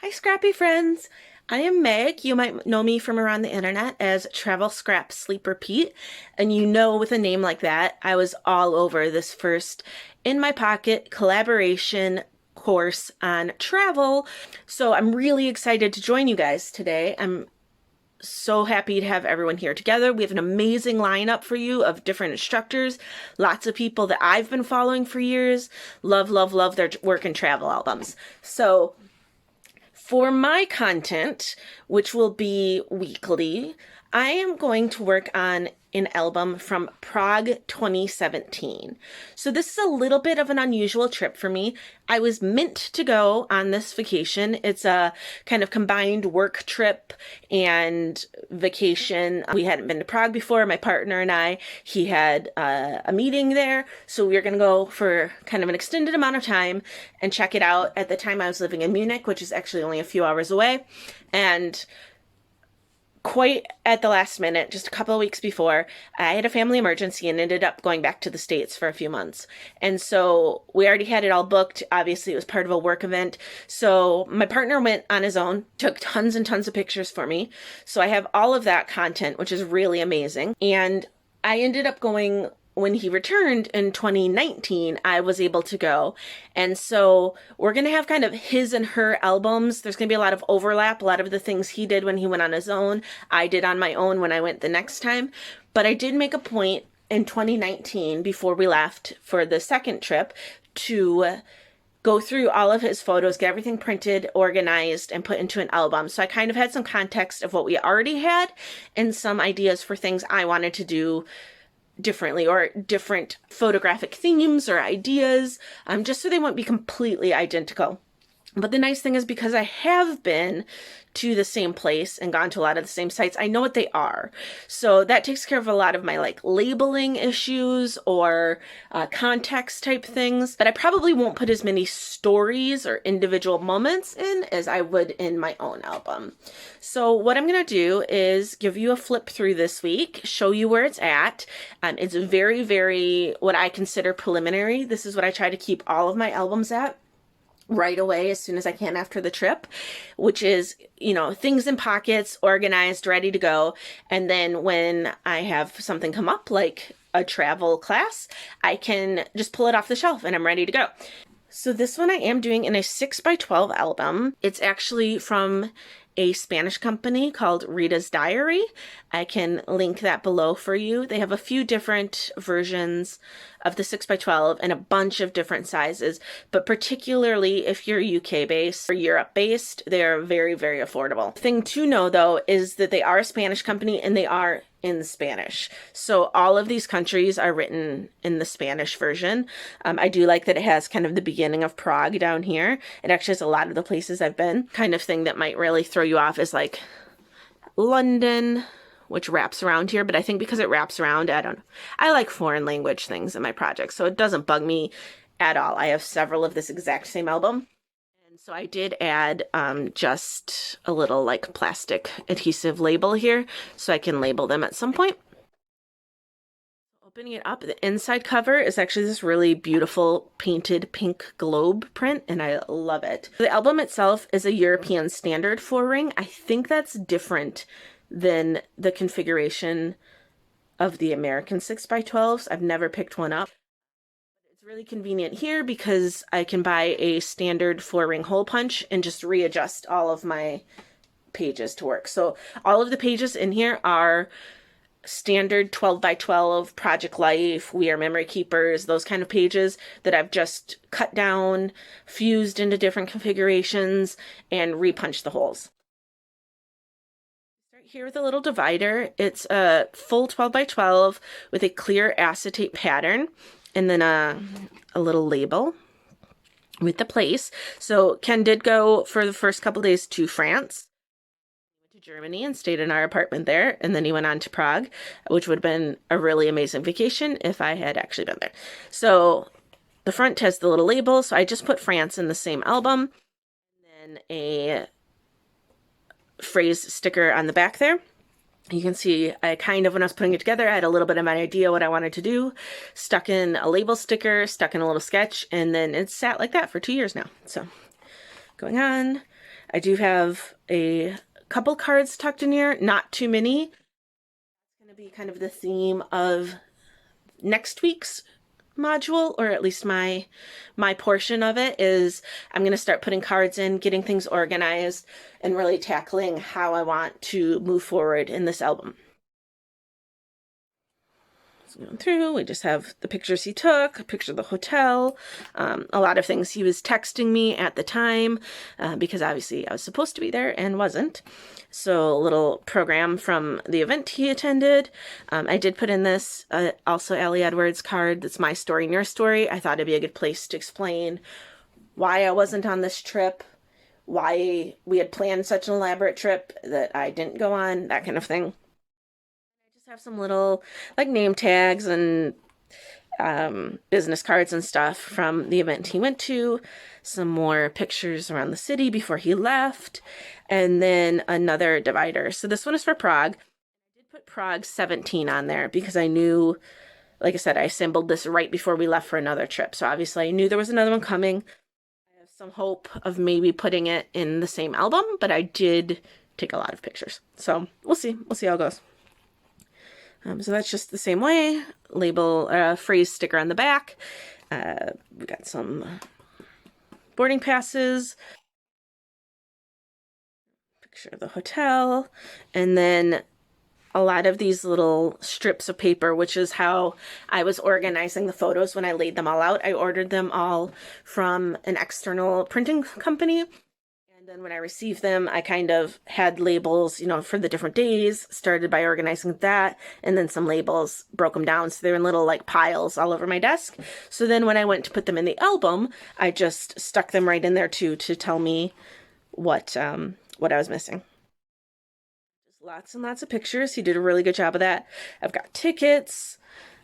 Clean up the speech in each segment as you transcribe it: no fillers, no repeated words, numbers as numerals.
Hi, Scrappy friends. I am Meg. You might know me from around the internet as Travel Scrap Sleep Repeat. And you know, with a name like that, I was all over this first in my pocket collaboration course on travel. So I'm really excited to join you guys today. I'm so happy to have everyone here together. We have an amazing lineup for you of different instructors, lots of people that I've been following for years. Love, love, love their work and travel albums. So for my content, which will be weekly, I am going to work on an album from Prague 2017. So this is a little bit of an unusual trip for me. I was meant to go on this vacation. It's a kind of combined work trip and vacation. We hadn't been to Prague before, my partner and I. He had a meeting there, so we were going to go for kind of an extended amount of time and check it out. At the time I was living in Munich, which is actually only a few hours away, and quite at the last minute, just a couple of weeks before, I had a family emergency and ended up going back to the States for a few months. And so we already had it all booked. Obviously, it was part of a work event. So my partner went on his own, took tons and tons of pictures for me. So I have all of that content, which is really amazing. And I ended up going when he returned in 2019, I was able to go. And so we're going to have kind of his and her albums. There's going to be a lot of overlap. A lot of the things he did when he went on his own, I did on my own when I went the next time. But I did make a point in 2019, before we left for the second trip, to go through all of his photos, get everything printed, organized, and put into an album. So I kind of had some context of what we already had and some ideas for things I wanted to do differently, or different photographic themes or ideas, just so they won't be completely identical. But the nice thing is, because I have been to the same place and gone to a lot of the same sites, I know what they are. So that takes care of a lot of my like labeling issues or context type things. But I probably won't put as many stories or individual moments in as I would in my own album. So what I'm going to do is give you a flip through this week, show you where it's at. It's very, very what I consider preliminary. This is what I try to keep all of my albums at right away as soon as I can after the trip, which is, you know, things in pockets, organized, ready to go. And then when I have something come up, like a travel class, I can just pull it off the shelf and I'm ready to go. So this one I am doing in a 6x12 album. It's actually from a Spanish company called Rita's Diary. I can link that below for you. They have a few different versions of the 6x12 and a bunch of different sizes, but particularly if you're UK based or Europe based, they're very, very affordable. Thing to know though is that they are a Spanish company and they are in Spanish. So all of these countries are written in the Spanish version. I do like that it has kind of the beginning of Prague down here. It actually has a lot of the places I've been. Kind of thing that might really throw you off is like London, which wraps around here, but I think because it wraps around, I don't know. I like foreign language things in my project, so it doesn't bug me at all. I have several of this exact same album. So I did add just a little like plastic adhesive label here so I can label them at some point. Opening it up, the inside cover is actually this really beautiful painted pink globe print, and I love it. The album itself is a European standard 4-ring. I think that's different than the configuration of the American 6x12s. I've never picked one up. It's really convenient here because I can buy a standard 4-ring hole punch and just readjust all of my pages to work. So all of the pages in here are standard 12x12 Project Life, We Are Memory Keepers, those kind of pages that I've just cut down, fused into different configurations, and repunched the holes. Start here with a little divider. It's a full 12x12 with a clear acetate pattern, and then a little label with the place. So Ken did go for the first couple days to France, went to Germany and stayed in our apartment there, and then he went on to Prague, which would have been a really amazing vacation if I had actually been there. So the front has the little label, so I just put France in the same album, and then a phrase sticker on the back there. You can see I kind of, when I was putting it together, I had a little bit of an idea what I wanted to do, stuck in a label sticker, stuck in a little sketch, and then it's sat like that for 2 years now. So going on, I do have a couple cards tucked in here, not too many. It's going to be kind of the theme of next week's module, or at least my portion of it is I'm going to start putting cards in, getting things organized, and really tackling how I want to move forward in this album. Going through, we just have the pictures he took, a picture of the hotel, a lot of things he was texting me at the time, because obviously I was supposed to be there and wasn't. So a little program from the event he attended. I did put in this also Allie Edwards card. That's my story and your story. I thought it'd be a good place to explain why I wasn't on this trip, why we had planned such an elaborate trip that I didn't go on, that kind of thing. Have some little like name tags and business cards and stuff from the event he went to, some more pictures around the city before he left, and then another divider. So this one is for Prague. I did put Prague 17 on there because I knew, like I said, I assembled this right before we left for another trip. So obviously I knew there was another one coming. I have some hope of maybe putting it in the same album, but I did take a lot of pictures. So we'll see. We'll see how it goes. So that's just the same way. Label, phrase sticker on the back. We got some boarding passes. Picture of the hotel. And then a lot of these little strips of paper, which is how I was organizing the photos when I laid them all out. I ordered them all from an external printing company. And then when I received them, I kind of had labels, you know, for the different days, started by organizing that, and then some labels, broke them down. So they're in little like piles all over my desk. So then when I went to put them in the album, I just stuck them right in there too, to tell me what I was missing. Just lots and lots of pictures. He did a really good job of that. I've got tickets.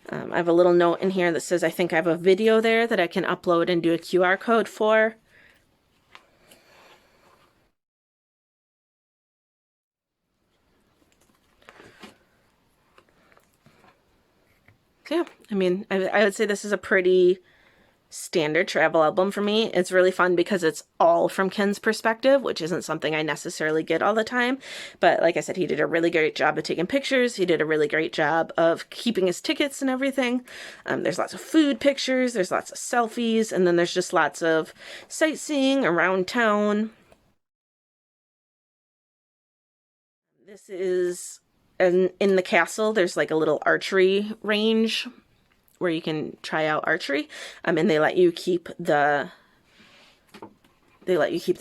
I have a little note in here that says I think I have a video there that I can upload and do a QR code for. Yeah, I mean, I would say this is a pretty standard travel album for me. It's really fun because it's all from Ken's perspective, which isn't something I necessarily get all the time. But like I said, he did a really great job of taking pictures. He did a really great job of keeping his tickets and everything. There's lots of food pictures, there's lots of selfies, and then there's just lots of sightseeing around town. This is in the castle, there's like a little archery range where you can try out archery, and they let you keep the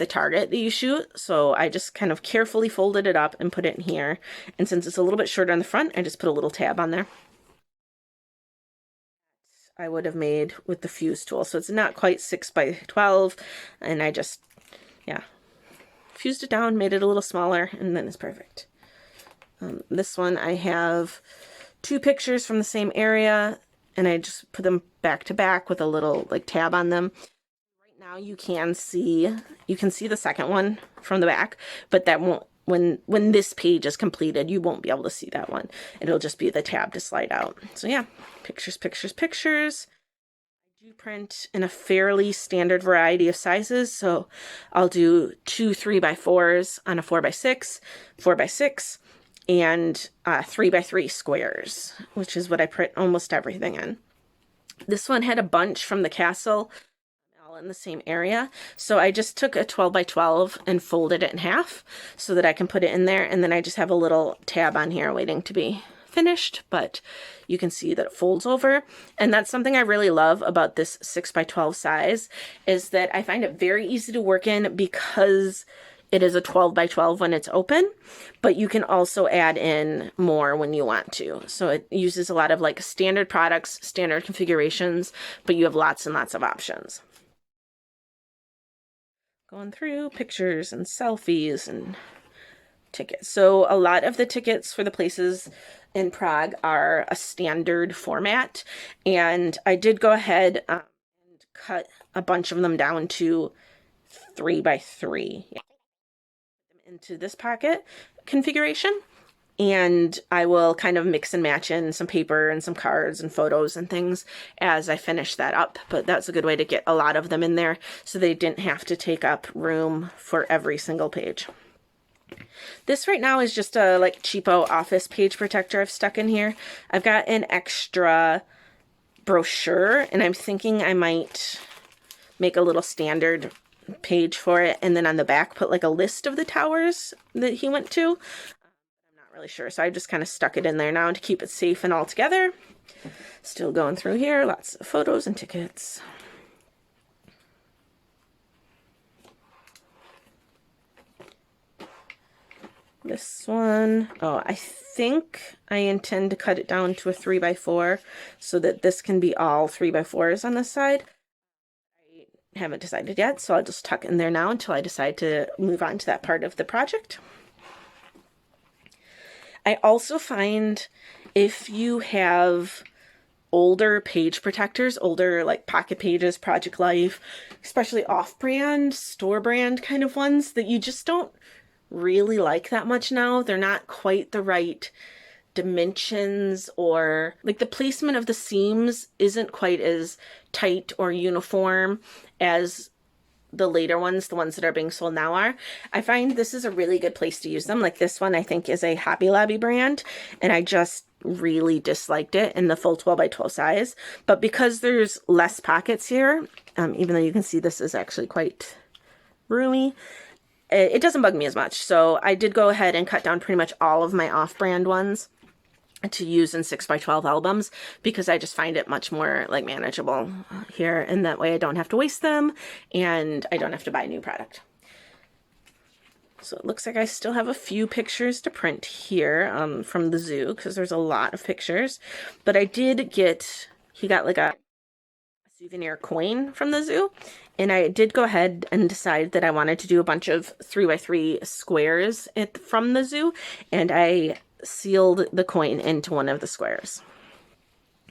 target that you shoot. So I just kind of carefully folded it up and put it in here. And since it's a little bit shorter on the front, I just put a little tab on there. I would have made with the fuse tool. So it's not quite 6 by 12. And I just, yeah, fused it down, made it a little smaller, and then it's perfect. This one I have 2 pictures from the same area, and I just put them back to back with a little like tab on them. Right now you can see the second one from the back, but that won't, when this page is completed, you won't be able to see that one. It'll just be the tab to slide out. So yeah, pictures, pictures, pictures. I do print in a fairly standard variety of sizes, so I'll do 2 3x4s on a 4x6, 4x6, and 3x3 squares, which is what I print almost everything in. This one had a bunch from the castle, all in the same area, so I just took a 12 by 12 and folded it in half so that I can put it in there, and then I just have a little tab on here waiting to be finished, but you can see that it folds over. And that's something I really love about this 6 by 12 size, is that I find it very easy to work in because it is a 12 by 12 when it's open, but you can also add in more when you want to. So it uses a lot of like standard products, standard configurations, but you have lots and lots of options. Going through pictures and selfies and tickets. So a lot of the tickets for the places in Prague are a standard format, and I did go ahead and cut a bunch of them down to 3 by 3. Yeah. Into this pocket configuration. and I will kind of mix and match in some paper and some cards and photos and things as I finish that up. But that's a good way to get a lot of them in there so they didn't have to take up room for every single page. This right now is just a like cheapo office page protector I've stuck in here. I've got an extra brochure, and I'm thinking I might make a little standard page for it, and then on the back put like a list of the towers that he went to. I'm not really sure, so I just kind of stuck it in there now to keep it safe and all together. Still going through here, lots of photos and tickets. This one, oh, I think I intend to cut it down to a 3x4 so that this can be all 3x4s on this side. I haven't decided yet, so I'll just tuck in there now until I decide to move on to that part of the project. I also find if you have older page protectors, older like Pocket Pages, Project Life, especially off-brand, store brand kind of ones that you just don't really like that much now. They're not quite the right dimensions, or like the placement of the seams isn't quite as tight or uniform as the later ones, the ones that are being sold now are. I find this is a really good place to use them. Like this one I think is a Hobby Lobby brand, and I just really disliked it in the full 12 by 12 size. But because there's less pockets here, even though you can see this is actually quite roomy, it doesn't bug me as much. So I did go ahead and cut down pretty much all of my off-brand ones to use in 6x12 albums because I just find it much more like manageable here, and that way I don't have to waste them and I don't have to buy new product. So it looks like I still have a few pictures to print here from the zoo because there's a lot of pictures, but I did get, he got like a souvenir coin from the zoo, and I did go ahead and decide that I wanted to do a bunch of 3x3 squares from the zoo, and I sealed the coin into one of the squares.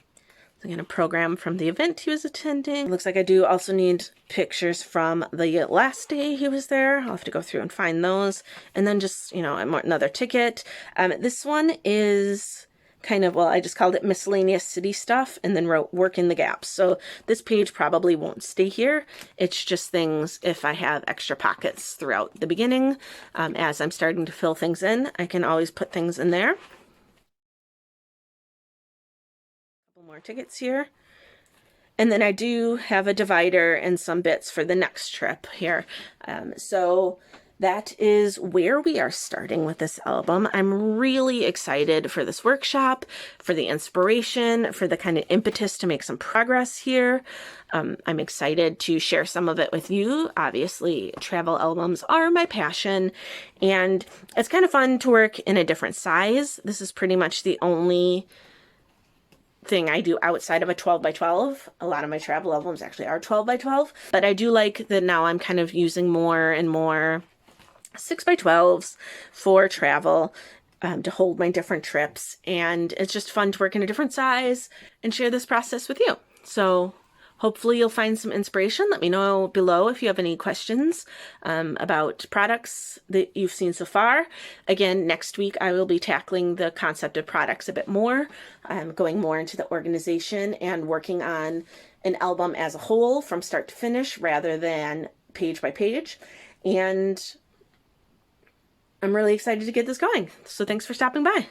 So I'm going to program from the event he was attending. Looks like I do also need pictures from the last day he was there. I'll have to go through and find those, and then just, you know, another ticket. This one is kind of, well, I just called it miscellaneous city stuff and then wrote work in the gaps. So this page probably won't stay here. It's just things if I have extra pockets throughout the beginning. As I'm starting to fill things in, I can always put things in there. A couple more tickets here. And then I do have a divider and some bits for the next trip here. So that is where we are starting with this album. I'm really excited for this workshop, for the inspiration, for the kind of impetus to make some progress here. I'm excited to share some of it with you. Obviously, travel albums are my passion, and it's kind of fun to work in a different size. This is pretty much the only thing I do outside of a 12 by 12. A lot of my travel albums actually are 12 by 12, but I do like that now I'm kind of using more and more 6x12s for travel to hold my different trips, and it's just fun to work in a different size and share this process with you. So hopefully you'll find some inspiration. Let me know below if you have any questions about products that you've seen so far. Again, next week I will be tackling the concept of products a bit more, going more into the organization and working on an album as a whole from start to finish rather than page by page. And I'm really excited to get this going. So thanks for stopping by.